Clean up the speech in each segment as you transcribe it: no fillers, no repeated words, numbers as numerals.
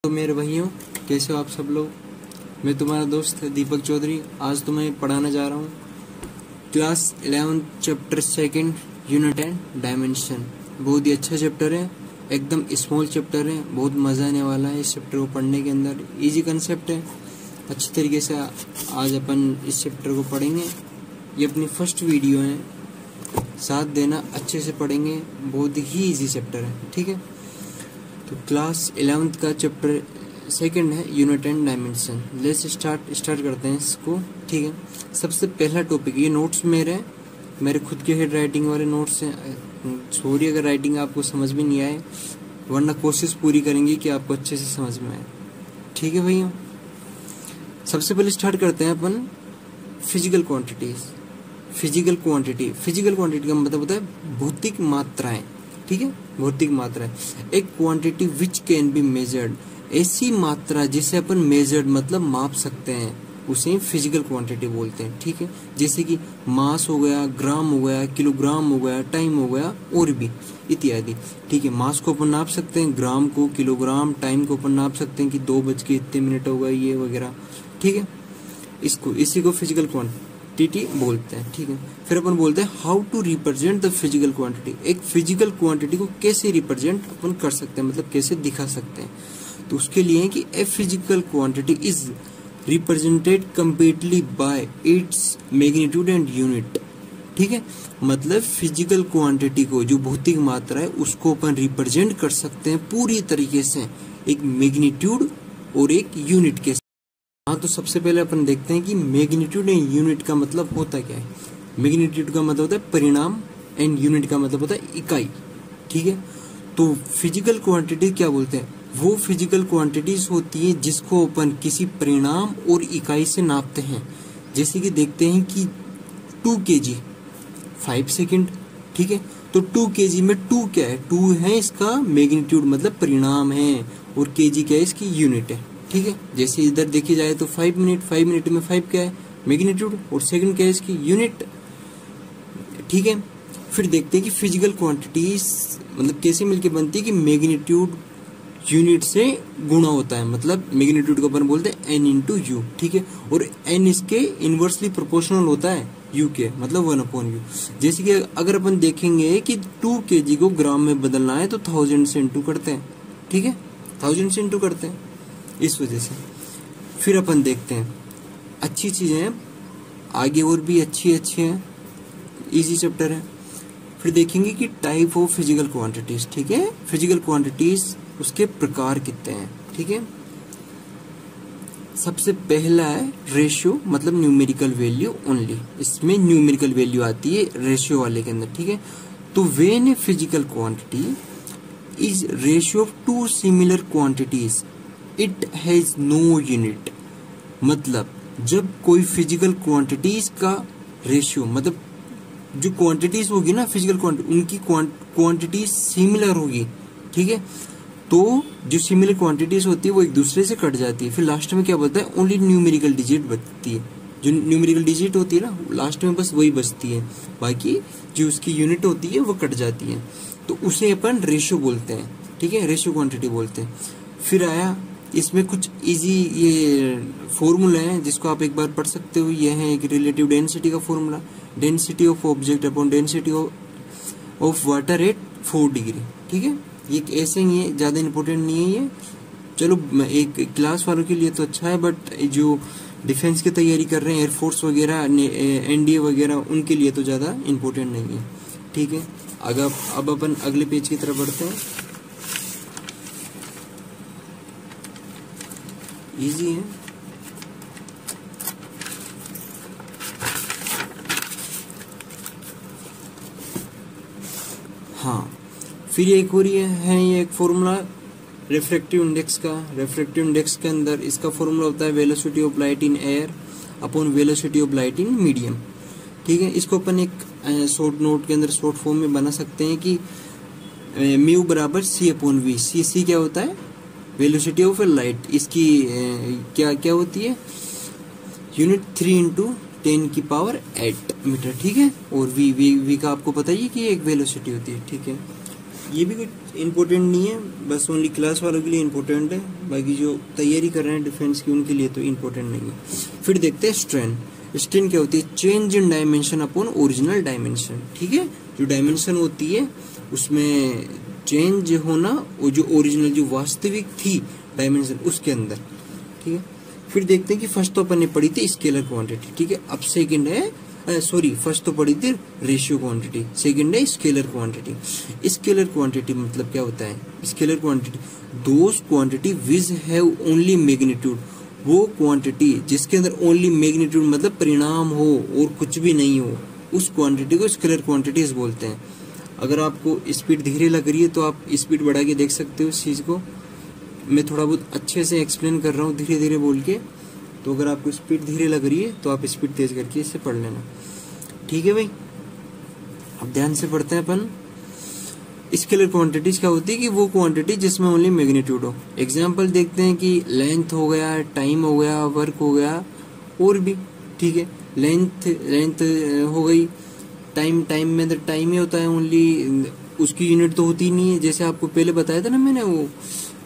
तो मेरे भाइयों, कैसे हो आप सब लोग। मैं तुम्हारा दोस्त दीपक चौधरी। आज तो मैं पढ़ाने जा रहा हूँ class 11 chapter 2 unit and dimension. बहुत ही अच्छा चैप्टर है, एकदम स्मॉल चैप्टर है, बहुत मज़ा आने वाला है इस चैप्टर को पढ़ने के अंदर। इजी कंसेप्ट है, अच्छी तरीके से आज अपन इस चैप्टर को पढ़ेंगे। ये अपनी फर्स्ट वीडियो है, साथ देना, अच्छे से पढ़ेंगे। बहुत ही इजी चैप्टर है, ठीक है। तो क्लास 11 का चैप्टर 2 है unit and dimension. Let's start करते हैं इसको, ठीक है। सबसे पहला टॉपिक, ये नोट्स मेरे खुद के हेड राइटिंग वाले नोट्स हैं। सॉरी अगर राइटिंग आपको समझ में नहीं आए, वरना कोशिश पूरी करेंगे कि आपको अच्छे से समझ में आए, ठीक है भैया। सबसे पहले स्टार्ट करते हैं अपन फिजिकल क्वांटिटीज। फिजिकल क्वांटिटी का मतलब होता है भौतिक मात्राएं, ठीक है। भौतिक मात्रा एक quantity which can be measured, ऐसी मात्रा जिसे अपन मेजर्ड मतलब माप सकते हैं, उसे फिजिकल क्वांटिटी बोलते हैं, ठीक है। जैसे कि मास हो गया, ग्राम हो गया, किलोग्राम हो गया, टाइम हो गया, और भी इत्यादि, ठीक है। मास को अपन नाप सकते हैं, ग्राम को, किलोग्राम, टाइम को अपन नाप सकते हैं कि 2 बज के इतने मिनट हो गए, ये वगैरह, ठीक है। इसी को फिजिकल क्वांटिटी बोलते हैं, ठीक है। फिर अपन बोलते हैं how to represent the physical quantity. एक फिजिकल क्वांटिटी को कैसे रिप्रेजेंट अपन कर सकते हैं, मतलब कैसे दिखा सकते हैं। तो उसके लिए है कि ए physical quantity is represented completely by its magnitude and unit, ठीक है। मतलब फिजिकल क्वांटिटी को, जो भौतिक मात्रा है, उसको अपन रिप्रेजेंट कर सकते हैं पूरी तरीके से एक मैग्नीट्यूड और एक यूनिट के। हाँ, तो सबसे पहले अपन देखते हैं कि मैग्नीट्यूड एंड यूनिट का मतलब होता क्या है। मैग्नीट्यूड का मतलब होता है परिणाम एंड यूनिट का मतलब होता है इकाई, ठीक है। तो फिजिकल क्वांटिटी क्या बोलते हैं, वो फिजिकल क्वांटिटीज होती है जिसको अपन किसी परिणाम और इकाई से नापते हैं। जैसे कि देखते हैं कि 2 kg 5 सेकेंड, ठीक है। तो 2 kg में 2 क्या है, 2 है इसका मैग्नीट्यूड मतलब परिणाम है, और kg क्या है, इसकी यूनिट है, ठीक है। जैसे इधर देखी जाए तो 5 मिनट में 5 क्या है, मैग्नीट्यूड, और सेकंड क्या है, इसकी यूनिट, ठीक है। फिर देखते हैं कि फिजिकल क्वांटिटीज मतलब कैसे मिलके बनती है कि मैग्नीट्यूड यूनिट से गुणा होता है, मतलब मैग्नीट्यूड को अपन बोलते हैं n इंटू यू, ठीक है। और n इसके इनवर्सली प्रोपोर्शनल होता है u के, मतलब 1/u। जैसे कि अगर अपन देखेंगे कि 2 kg को ग्राम में बदलना है तो 1000 से इंटू करते हैं, ठीक है, 1000 से इंटू करते हैं, इस वजह से। फिर अपन देखते हैं अच्छी चीजें हैं आगे, और भी अच्छी हैं, इजी चैप्टर है। फिर देखेंगे कि टाइप ऑफ फिजिकल क्वांटिटीज, ठीक है। फिजिकल क्वांटिटीज उसके प्रकार कितने हैं, ठीक है। सबसे पहला है रेशियो, मतलब न्यूमेरिकल वैल्यू ओनली। इसमें न्यूमेरिकल वैल्यू आती है रेशियो वाले के अंदर, ठीक है। तो when a physical quantity is ratio of 2 similar quantities it has no unit. मतलब जब कोई फिजिकल क्वांटिटीज का रेशियो, मतलब जो क्वांटिटीज होगी ना फिजिकल क्वांटिटी, उनकी क्वांटिटी सिमिलर होगी, ठीक है। तो जो सिमिलर क्वांटिटीज होती है वो एक दूसरे से कट जाती है। फिर लास्ट में क्या बोलता है, ओनली न्यूमेरिकल डिजिट बचती है। जो न्यूमेरिकल डिजिट होती है ना, लास्ट में बस वही बचती है, बाकी जो उसकी यूनिट होती है वो कट जाती है। तो उसे अपन रेशियो बोलते हैं, ठीक है, रेशियो क्वांटिटी बोलते हैं। फिर आया इसमें कुछ इजी ये फॉर्मूला है जिसको आप एक बार पढ़ सकते हो। ये है एक रिलेटिव डेंसिटी का formula, density of object upon density of water at 4 degree, ठीक है। ये ऐसे ही है, ज्यादा इंपॉर्टेंट नहीं है ये। चलो एक क्लास वालों के लिए तो अच्छा है, बट जो डिफेंस की तैयारी कर रहे हैं, एयरफोर्स वगैरह, एनडीए वगैरह, उनके लिए तो ज्यादा इंपॉर्टेंट नहीं है, ठीक है। अब अपन अगले पेज की तरफ बढ़ते हैं। इजी है, हाँ। फिर एक और ये एक फॉर्मूला रिफ्रैक्टिव इंडेक्स का। रिफ्रैक्टिव इंडेक्स के अंदर इसका फॉर्मूला होता है velocity of light in air upon velocity of light in medium, ठीक है। इसको अपन एक शॉर्ट नोट के अंदर शॉर्ट फॉर्म में बना सकते हैं कि म्यू बराबर c/v। सी क्या होता है, वेलोसिटी ऑफ लाइट। इसकी क्या होती है, यूनिट 3 × 10⁸ मीटर, ठीक है। और वी का आपको पता ही है कि एक वेलोसिटी होती है, ठीक है। ये भी कुछ इम्पोर्टेंट नहीं है, बस ओनली क्लास वालों के लिए इम्पोर्टेंट है, बाकी जो तैयारी कर रहे हैं डिफेंस की उनके लिए तो इम्पोर्टेंट नहीं है। फिर देखते हैं स्ट्रेन। स्ट्रेन क्या होती है? Change in dimension upon original dimension. ठीक है, जो डायमेंशन होती है उसमें चेंज होना, वो जो ओरिजिनल जो वास्तविक थी डायमेंशन उसके अंदर। ठीक है, फिर देखते हैं कि फर्स्ट तो अपन ने पढ़ी थी स्केलर क्वांटिटी। ठीक है, अब सेकंड है फर्स्ट तो पढ़ी थी रेशियो क्वांटिटी, सेकंड है स्केलर क्वांटिटी। स्केलर क्वांटिटी मतलब क्या होता है? Scalar quantity those quantity which have only magnitude, वो क्वांटिटी जिसके अंदर ओनली मैग्नीट्यूड मतलब परिणाम हो और कुछ भी नहीं हो, उस क्वांटिटी को स्केलर क्वांटिटीज बोलते हैं। अगर आपको स्पीड धीरे लग रही है तो आप स्पीड बढ़ा के देख सकते हो इस चीज को। मैं थोड़ा बहुत अच्छे से एक्सप्लेन कर रहा हूँ धीरे धीरे बोल के, तो अगर आपको स्पीड धीरे लग रही है तो आप स्पीड तेज करके इससे पढ़ लेना। ठीक है भाई, अब ध्यान से पढ़ते हैं अपन। स्केलर क्वांटिटीज क्या होती है कि वो क्वांटिटी जिसमें ओनली मैग्नीट्यूड हो। एग्जांपल देखते हैं कि लेंथ हो गया, टाइम हो गया, वर्क हो गया और भी। ठीक है, लेंथ हो गई, टाइम में तो टाइम ही होता है ओनली, उसकी यूनिट तो होती नहीं है। जैसे आपको पहले बताया था ना मैंने, वो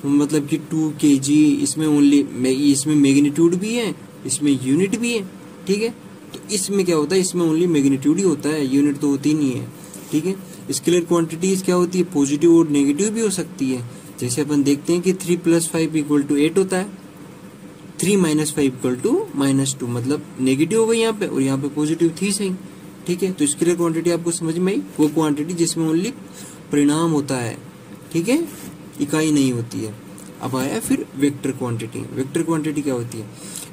मतलब कि 2 kg, इसमें ओनली इसमें मैग्नीट्यूड भी है, इसमें यूनिट भी है। ठीक है, तो इसमें क्या होता है? इसमें ओनली मैग्नीट्यूड ही होता है, यूनिट तो होती नहीं है। ठीक है, स्केलर क्वांटिटीज क्या होती है? पॉजिटिव और नेगेटिव भी हो सकती है। जैसे अपन देखते हैं कि 3 + 5 = 8 होता है, 3 - 5 = -2, मतलब नेगेटिव हो गई यहाँ पे और यहाँ पे पॉजिटिव थी सही। ठीक है, तो स्केलर क्वांटिटी आपको समझ में आई? वो क्वांटिटी जिसमें ओनली परिणाम होता है। ठीक है, इकाई नहीं होती है। अब आया फिर वेक्टर क्वांटिटी। वेक्टर क्वांटिटी क्या होती है?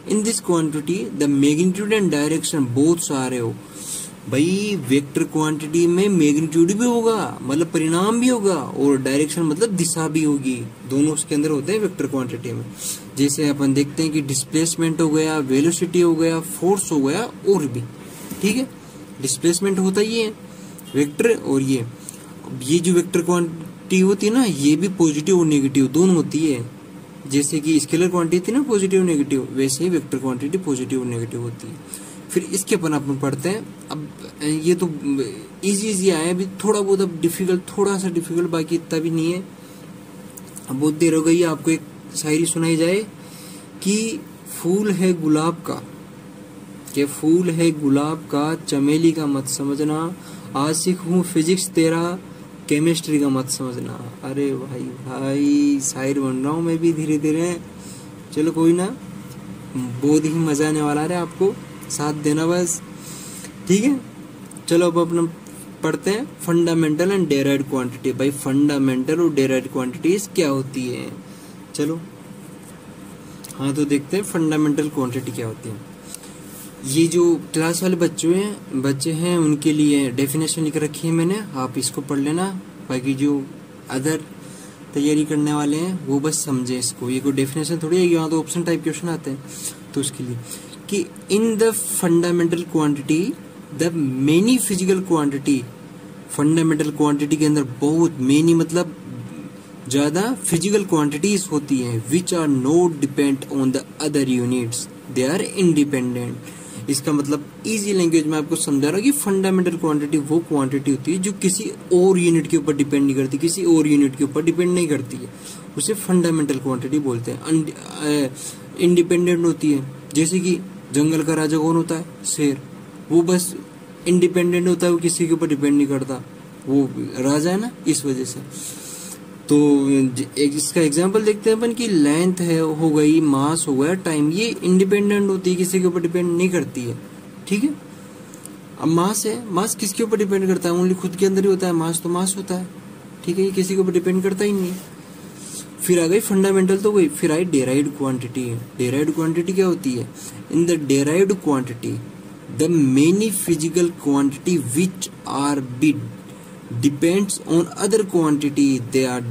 In this quantity the magnitude and direction both सारे हो। भाई वेक्टर क्वांटिटी में मैग्नीट्यूड भी होगा मतलब परिणाम भी होगा, और डायरेक्शन मतलब दिशा भी होगी, दोनों उसके अंदर होते हैं वेक्टर क्वांटिटी में। जैसे अपन देखते हैं कि डिस्प्लेसमेंट हो गया, वेलोसिटी हो गया, फोर्स हो गया और भी। ठीक है, डिस्प्लेसमेंट होता ही है वेक्टर, और ये जो वेक्टर क्वांटिटी होती है ना, ये भी पॉजिटिव और नेगेटिव दोनों होती है। जैसे कि स्केलर क्वांटिटी थी ना पॉजिटिव नेगेटिव, वैसे ही वेक्टर क्वांटिटी पॉजिटिव और नेगेटिव होती है। फिर इसके अपन पढ़ते हैं। अब ये तो इजी आया, अभी थोड़ा बहुत अब डिफिकल्ट, थोड़ा सा डिफिकल्ट, बाकी इतना भी नहीं है। अब बहुत देर हो गई, आपको एक शायरी सुनाई जाए कि फूल है गुलाब का, के फूल है गुलाब का, चमेली का मत समझना, आशिक हूँ फिजिक्स तेरा, केमिस्ट्री का मत समझना। अरे भाई शायर बन रहा हूँ मैं भी धीरे धीरे। चलो कोई ना, बहुत ही मजा आने वाला है आपको, साथ देना बस। ठीक है, चलो अब अपना पढ़ते हैं फंडामेंटल एंड डेराइव्ड क्वांटिटी। भाई फंडामेंटल और डेराइव्ड क्वांटिटीज क्या होती है? चलो हाँ, तो देखते हैं फंडामेंटल क्वांटिटी क्या होती है। ये जो क्लास वाले बच्चे हैं उनके लिए डेफिनेशन लिख रखी है मैंने, आप इसको पढ़ लेना। बाकी जो अदर तैयारी करने वाले हैं वो बस समझे इसको, ये कोई डेफिनेशन थोड़ी है, यहाँ तो ऑप्शन टाइप क्वेश्चन आते हैं। तो उसके लिए कि in the fundamental quantity the many physical quantity, fundamental quantity के अंदर बहुत मेनी मतलब ज्यादा फिजिकल क्वांटिटीज होती हैं, which are not depend on the other units, they are independent. इसका मतलब इजी लैंग्वेज में आपको समझा रहा हूँ कि फंडामेंटल क्वांटिटी वो क्वांटिटी होती है जो किसी और यूनिट के ऊपर डिपेंड नहीं करती, किसी और यूनिट के ऊपर डिपेंड नहीं करती है, उसे फंडामेंटल क्वांटिटी बोलते हैं। इंडिपेंडेंट होती है, जैसे कि जंगल का राजा कौन होता है? शेर। वो बस इंडिपेंडेंट होता है, वो किसी के ऊपर डिपेंड नहीं करता, वो राजा है ना, इस वजह से। तो इसका एग्जांपल देखते हैं अपन कि लेंथ है हो गई, मास हो गया, टाइम, ये इंडिपेंडेंट होती है, किसी के ऊपर डिपेंड नहीं करती है। ठीक है, अब मास है, मास किसके ऊपर डिपेंड करता है? ओनली खुद के अंदर ही होता है मास, तो मास होता है। ठीक है, ये किसी के ऊपर डिपेंड करता ही नहीं। फिर आ गई फंडामेंटल, तो गई। फिर आई डेराइव्ड क्वांटिटी। डेराइव्ड क्वांटिटी क्या होती है? In the derived quantity the many physical quantity which are be depends on other quantity, they are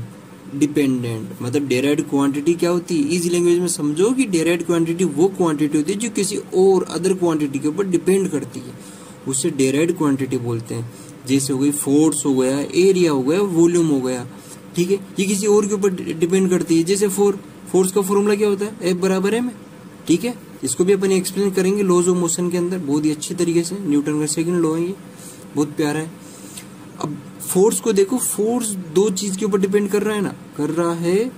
dependent. मतलब डेराइव्ड क्वांटिटी क्या होती है? इजी लैंग्वेज में समझो कि डेराइव्ड क्वांटिटी वो क्वांटिटी होती है जो किसी और अदर क्वांटिटी के ऊपर डिपेंड करती है, उसे डेराइव्ड क्वांटिटी बोलते हैं। जैसे हो गई फोर्स हो गया, एरिया हो गया, वॉल्यूम हो गया। ठीक है, ये किसी और के ऊपर डिपेंड करती है। जैसे फोर्स का फॉर्मूला क्या होता है? F = m। ठीक है, इसको भी अपन एक्सप्लेन करेंगे लॉज ऑफ मोशन के अंदर बहुत ही अच्छी तरीके से। न्यूटन का सेकंड लॉ है, ये बहुत प्यारा है। अब फोर्स को देखो, फोर्स दो चीज के ऊपर डिपेंड कर रहा है ना, कर रहा है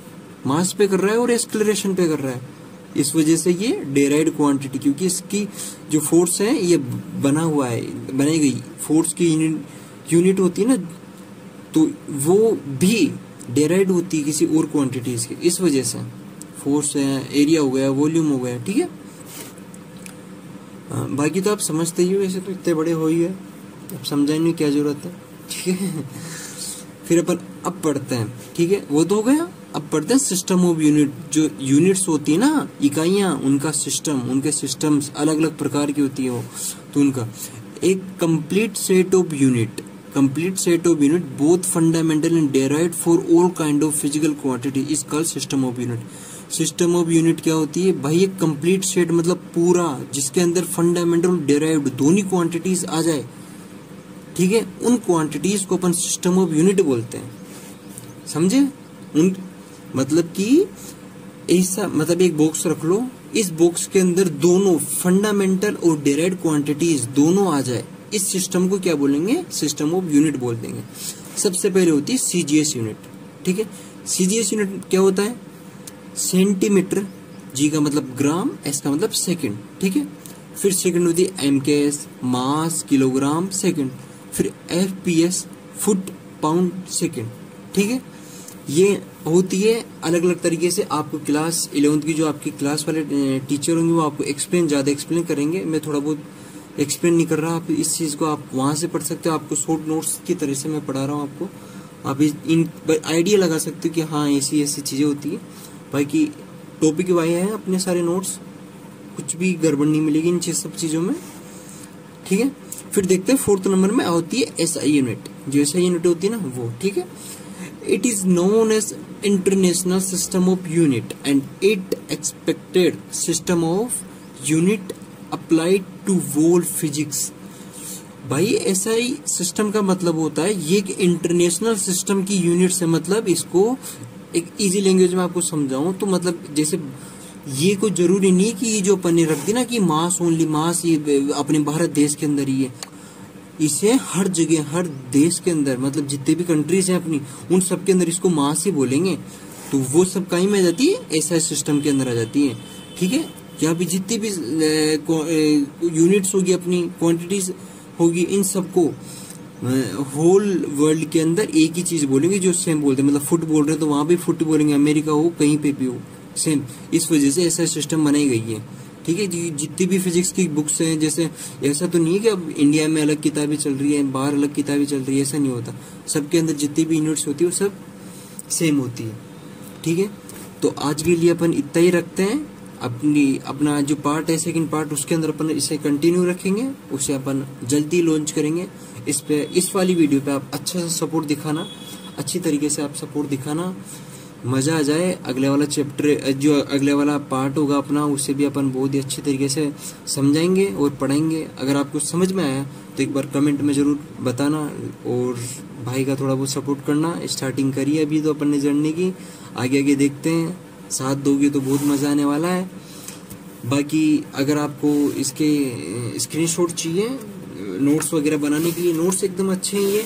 मास पे कर रहा है और एक्सेलरेशन पे कर रहा है। इस वजह से ये डेराइव्ड क्वांटिटी, क्योंकि इसकी जो फोर्स है ये बना हुआ है, बनाई गई फोर्स की यूनिट होती है ना, तो वो भी डेराइव्ड होती है किसी और क्वांटिटीज की। इस वजह से फोर्स है, एरिया हो गया, वॉल्यूम हो गया, ठीक है। बाकी तो आप समझते ही हो, ऐसे तो इतने बड़े हो ही है, अब समझाने की क्या जरूरत है, ठीक है। फिर अपन अब पढ़ते हैं, ठीक है, वो तो हो गया। अब पढ़ते हैं सिस्टम ऑफ यूनिट। जो यूनिट्स होती है ना, इकाइयां, उनका सिस्टम, उनके सिस्टम्स अलग अलग प्रकार की होती है वो, तो उनका एक complete set of unit, complete set of unit both fundamental and derived for all kind of physical quantity is called system of unit. System of unit क्या होती है भाई? एक कंप्लीट सेट मतलब पूरा, जिसके अंदर फंडामेंटल डेराइव्ड दोनों क्वांटिटीज आ जाए, ठीक है, उन क्वांटिटीज को अपन सिस्टम ऑफ यूनिट बोलते हैं, समझे? उन मतलब कि ऐसा, मतलब एक बॉक्स रख लो, इस बॉक्स के अंदर दोनों फंडामेंटल और डेराइव्ड क्वांटिटीज दोनों आ जाए, इस सिस्टम को क्या बोलेंगे? सिस्टम ऑफ यूनिट बोल देंगे। सबसे पहले होती है सीजीएस यूनिट, ठीक है। सीजीएस यूनिट क्या होता है? सेंटीमीटर, जी का मतलब ग्राम, एस का मतलब सेकंड, ठीक है। फिर सेकंड होती है एमकेएस, मास, किलोग्राम, सेकंड। फिर एफपीएस, फुट, पाउंड, सेकंड, ठीक है। ये होती है अलग अलग तरीके से। आपको क्लास 11th की जो आपकी क्लास वाले टीचर होंगे वो आपको ज्यादा एक्सप्लेन करेंगे, मैं थोड़ा बहुत एक्सप्लेन नहीं कर रहा। आप इस चीज को आप वहां से पढ़ सकते हो, आपको शॉर्ट नोट्स की तरह से मैं पढ़ा रहा हूँ आपको, आप इन आइडिया लगा सकते हो कि हाँ ऐसी ऐसी चीजें होती है। बाकी टॉपिक वाइज है अपने सारे नोट्स, कुछ भी गड़बड़ नहीं मिलेगी इन सब चीजों में, ठीक है। फिर देखते हैं 4th नंबर में होती है एसआई यूनिट। जो एसआई यूनिट होती है ना वो, ठीक है। It is known as international system of unit and it expected system of unit applied to whole physics. भाई एसआई सिस्टम का मतलब होता है ये कि इंटरनेशनल सिस्टम की यूनिट से, मतलब इसको एक इजी लैंग्वेज में आपको समझाऊं तो मतलब जैसे ये कोई जरूरी नहीं कि ये जो अपन ने रख दी ना कि मास ओनली मास, ये अपने भारत देश के अंदर ही है। इसे हर जगह, हर देश के अंदर, मतलब जितने भी कंट्रीज हैं अपनी, उन सब के अंदर इसको मास ही बोलेंगे। तो वो सब कहीं में आ जाती है, एसआई सिस्टम के अंदर आ जाती है, ठीक है। यहाँ भी जितनी भी यूनिट्स होगी, अपनी क्वांटिटीज होगी, इन सबको होल वर्ल्ड के अंदर एक ही चीज बोलेंगे जो सेम बोलते हैं। मतलब फुट बोल रहे हैं तो वहां भी फुट बोलेंगे, अमेरिका हो कहीं पे भी हो सेम। इस वजह से ऐसा सिस्टम बनाई गई है, ठीक है। जितनी भी फिजिक्स की बुक्स हैं, जैसे ऐसा तो नहीं है कि अब इंडिया में अलग किताबें चल रही है, बाहर अलग किताबें चल रही है, ऐसा नहीं होता। सबके अंदर जितनी भी यूनिट्स होती है वो सब सेम होती है, ठीक है। तो आज के लिए अपन इतना ही रखते हैं। अपना जो पार्ट है सेकंड पार्ट, उसके अंदर अपन इसे कंटिन्यू रखेंगे, उसे अपन जल्दी लॉन्च करेंगे। इस वाली वीडियो पे आप अच्छा सा सपोर्ट दिखाना, अच्छी तरीके से आप सपोर्ट दिखाना, मजा आ जाए। अगले वाला चैप्टर, जो अगले वाला पार्ट होगा अपना, उसे भी अपन बहुत ही अच्छे तरीके से समझाएंगे और पढ़ाएंगे। अगर आपको समझ में आया तो एक बार कमेंट में जरूर बताना, और भाई का थोड़ा बहुत सपोर्ट करना। स्टार्टिंग करिए अभी तो अपन ने जर्नी की, आगे आगे देखते हैं, साथ दोगे तो बहुत मजा आने वाला है। बाकी अगर आपको इसके स्क्रीनशॉट चाहिए नोट्स वगैरह बनाने के लिए, नोट्स एकदम अच्छे हैं, ये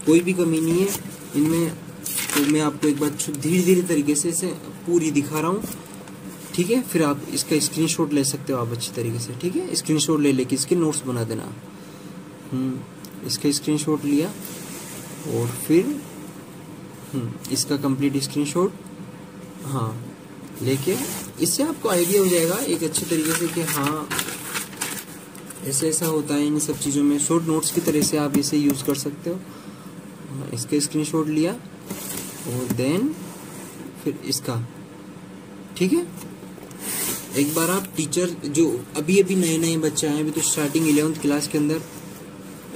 कोई भी कमी नहीं है इनमें। तो मैं आपको एक बार धीरे धीरे तरीके से इसे पूरी दिखा रहा हूँ, ठीक है। फिर आप इसका स्क्रीनशॉट ले सकते हो आप अच्छी तरीके से, ठीक है। स्क्रीनशॉट ले लेके इसके नोट्स बना देना। इसका स्क्रीनशॉट लिया और फिर इसका कंप्लीट स्क्रीनशॉट, हाँ, लेके इससे आपको आइडिया हो जाएगा एक अच्छे तरीके से कि हाँ ऐसे ऐसा होता है इन सब चीज़ों में। शॉर्ट नोट्स की तरह से आप इसे यूज़ कर सकते हो। इसका स्क्रीनशॉट लिया और देन फिर इसका, ठीक है। एक बार आप टीचर जो अभी अभी नए नए बच्चे आए, अभी तो स्टार्टिंग 11th क्लास के अंदर,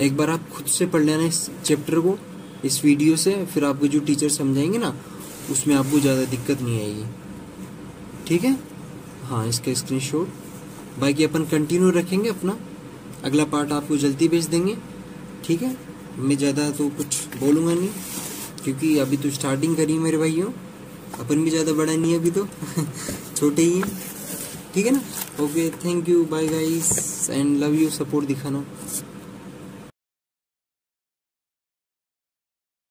एक बार आप खुद से पढ़ लेना इस चैप्टर को इस वीडियो से। फिर आपको जो टीचर समझाएंगे ना उसमें आपको ज़्यादा दिक्कत नहीं आएगी, ठीक है। हाँ, इसका स्क्रीनशॉट। बाकी अपन कंटिन्यू रखेंगे अपना, अगला पार्ट आपको जल्दी भेज देंगे, ठीक है। मैं ज़्यादा तो कुछ बोलूँगा नहीं क्योंकि अभी तो स्टार्टिंग करी मेरे भाइयों, अपन भी ज़्यादा बड़ा नहीं है अभी तो छोटे ही हैं, ठीक है ना। Okay, thank you, bye guys and love you. Support दिखाना।